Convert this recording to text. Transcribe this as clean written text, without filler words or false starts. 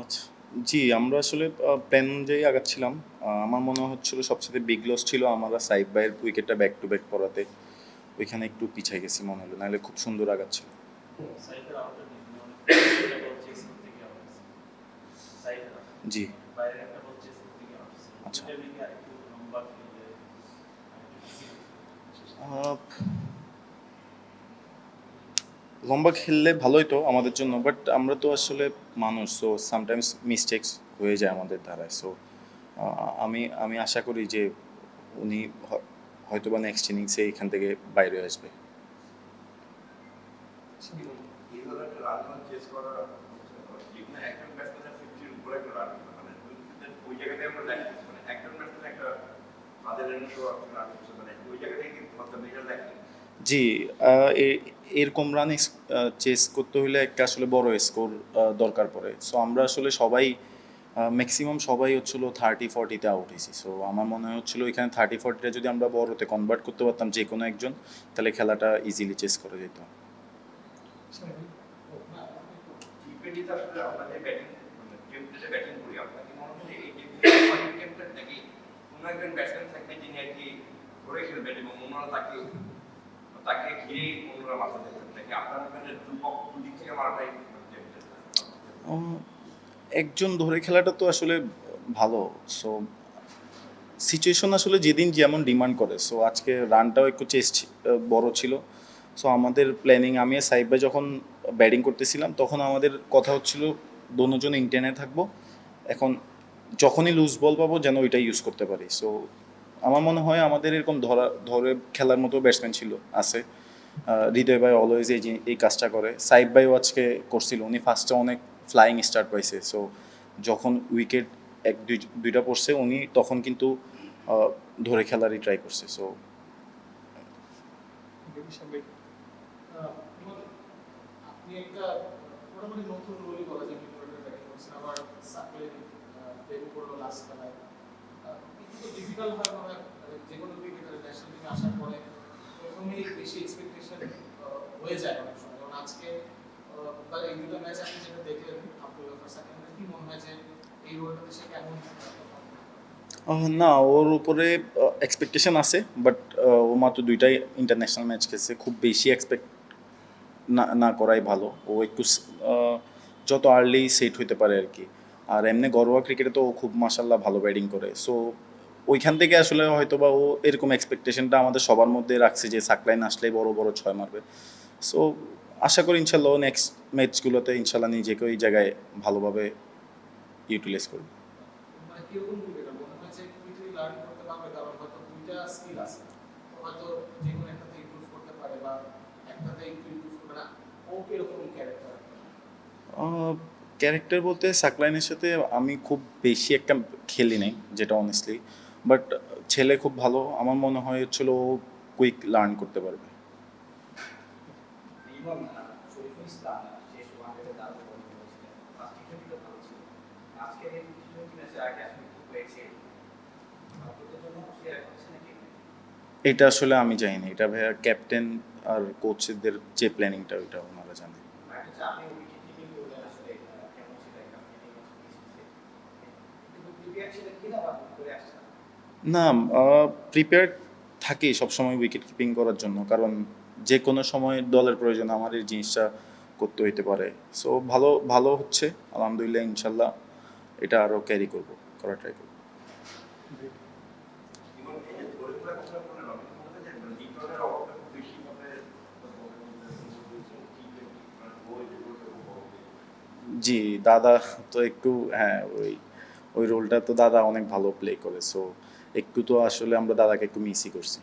আচ্ছা। জি, আমরা আসলে প্ল্যান অনুযায়ী আগাচ্ছিলাম। আমার মনে হচ্ছিল সবচেয়ে বিগ লস ছিল আমরা সাইফ ভাইয়ের উইকেটটা ব্যাক টু ব্যাক পড়াতে। ওইখানে একটু পিছায় গেছি মনে হলো। নাহলে খুব সুন্দর আগাচ্ছিল। সাইফের আউটটা নিয়ে অনেক বল চেস করতে গিয়ে আউট হয়েছে। সাইফের out, জি, মানে বাইরের একটা বল চেস করতে গিয়ে আউট হয়েছে। আচ্ছা। ওইটা নিয়ে আরেকটু লম্বা খেললে আরেকটু ইজি আ লম্বা খেললে ভালোই তো আমাদের জন্য। বাট আমরা তো আসলে মানুষ। সো সামটাইমস মিস্টেকস হয়ে যায় আমাদের দ্বারায়। সো আমি আমি আশা করি যে উনি হয়তোবা নেক্সট ইনিংসে এখান থেকে বাইরে আসবে। এইভাবে একটা রান চেস করা যেখানে একজন ব্যাটসম্যানের 50 এর উপরে একটা রান মানে ওই জায়গাটায় আমরা দেখতেছি মানে একজন ব্যাটসম্যান একটা তাদের এনশো রান করছে মানে ওই জায়গাটায় কি ধরতে মেজর লাগে। জি, এরকম রান চেস করতে হলে একটা আসলে বড় স্কোর দরকার পড়ে। সো আমরা আসলে সবাই ম্যাক্সিমাম সবাই হচ্ছিল 30-40-তে আউট হয়েছি। সো আমার মনে হচ্ছিল এখানে 30-40টা যদি আমরা বড়তে কনভার্ট করতে পারতাম যে কোনো একজন, তাহলে খেলাটা ইজিলি চেস করা যেত। টি-20 তে আসলে আমরা যে ব্যাটিং মানে টেম্পলেটে ব্যাটিং করি আপনার কি মনে হয় যে এই টেম্পলেট নাকি কোনো একজন ব্যাটসম্যান থাকবে যিনি আর কি ধরে খেলবেন এবং অন্যরা তাকে তাকে ঘিরে অন্যরা মাথা দেবেন নাকি আপনার ওখানে দুদিক থেকে মারাটাই টেম্পলেট। একজন ধরে খেলাটা তো আসলে ভালো। সো সিচুয়েশন আসলে যেদিন যেমন ডিমান্ড করে। সো আজকে রানটাও একটু চেস্ট বড় ছিল। সো আমাদের প্ল্যানিং আমি আর সাইব ভাই যখন ব্যাটিং করতেছিলাম তখন আমাদের কথা হচ্ছিল দোনোজন ইন্টেনে থাকবো। এখন যখনই লুজ বল পাবো যেন ওইটা ইউজ করতে পারি। সো আমার মনে হয় আমাদের এরকম ধরে খেলার মতো ব্যাটসম্যান ছিল আছে। হৃদয় ভাই অলওয়েজ এই কাজটা করে। সাইব ভাইও আজকে করছিল। উনি ফার্স্টে অনেক ফ্লাইং স্টার্ট পাইছে। সো যখন উইকেট দুইটা পড়ছে উনি তখন কিন্তু ধরে খেলারই ট্রাই করছে। সো আপনি একটা মোটামুটি নতুন রোলই বলা যায় মিডল ব্যাটিং করছেন আবার সাকলে ডেবিউ করলো লাস্ট খেলায় একটু তো ডিফিকাল্ট হয় মনে হয় যে কোনো ক্রিকেটার ন্যাশনাল টিমে আসার পরে প্রথমেই বেশি এক্সপেকটেশন হয়ে যায় অনেক সময় যেমন আজকে বা এই দুটো ম্যাচ আপনি যেটা দেখলেন আব্দুল গাফার সাকিবের কি মনে হয় যে এই রোলটাতে সে কেমন না, ওর উপরে এক্সপেকটেশন আছে। বাট ও মাত্র দুইটাই ইন্টারন্যাশনাল ম্যাচ খেলছে। খুব বেশি এক্সপেক্ট না না করাই ভালো। ও একটু যত আর্লি সেট হইতে পারে আর কি। আর এমনি ঘরোয়া ক্রিকেটে তো ও খুব মাশাল্লাহ ভালো ব্যাটিং করে। সো ওইখান থেকে আসলে হয়তো বা ও এরকম এক্সপেকটেশনটা আমাদের সবার মধ্যে রাখছে যে সাকলাইন আসলেই বড় বড় ছয় মারবে। সো আশা করি ইনশাল্লাহ ও নেক্সট ম্যাচগুলোতে ইনশাল্লাহ নিজেকে ওই জায়গায় ভালোভাবে ইউটিলাইজ করবে। মানে কিরকম ক্রিকেটার মনে হয় যে কুইকলি লার্ন করতে পারবে কারণ হয়তো দুইটা স্কিল আছে হয়তো যে কোনো একটাতে ইমপ্রুভ করতে পারে বা একটাতে একটু ইমপ্রুভ করবে না ও কিরকম ক্যারেক্টার ক্যারেক্টার বলতে সাকলাইনের সাথে আমি খুব বেশি একটা খেলি নাই, যেটা অনেস্টলি। বাট ছেলে খুব ভালো। আমার মনে হয় হচ্ছিল ও কুইক লার্ন করতে পারবে। এবং শরীফুল ইসলাম শেষ ওয়ানডেতে দারুণ বোলিং করেছিলেন। ফার্স্ট টি-টোয়েন্টিতে ভালো ছিল। আজকের এই টি-টোয়েন্টি ম্যাচে আগে আসলে খুব হয়েছে। ভারতের জন্য সে এক হচ্ছে নাকি? এটা আসলে আমি জানি না। এটা ভাইয়া ক্যাপ্টেন আর কোচদের যে প্ল্যানিংটা ওইটা ওনারা জানে। একটা হচ্ছে আপনি উইকেট কিপিং করলেন আসলে কেমন ছিল এটা আপনি কিন্তু প্রিপেয়ার ছিলেন কিনা বা করে আসছেন? না, প্রিপেয়ার থাকি সবসময় উইকেট কিপিং করার জন্য। কারণ যে কোনো সময় দলের প্রয়োজন আমার এই জিনিসটা করতে হইতে পারে। সো ভালো ভালো হচ্ছে আলহামদুলিল্লাহ। ইনশাল্লাহ এটা আরও ক্যারি করবো, করার ট্রাই করবো। এবং এই যে ধরে খেলার কথা বললেন আপনি বলতে যে নিউটনের অভাবটা খুব বেশি ভাবে জি, দাদা তো একটু, হ্যাঁ, ওই রোলটা তো দাদা অনেক ভালো প্লে করে। সো একটু তো আসলে আমরা দাদাকে একটু মিসই করছি।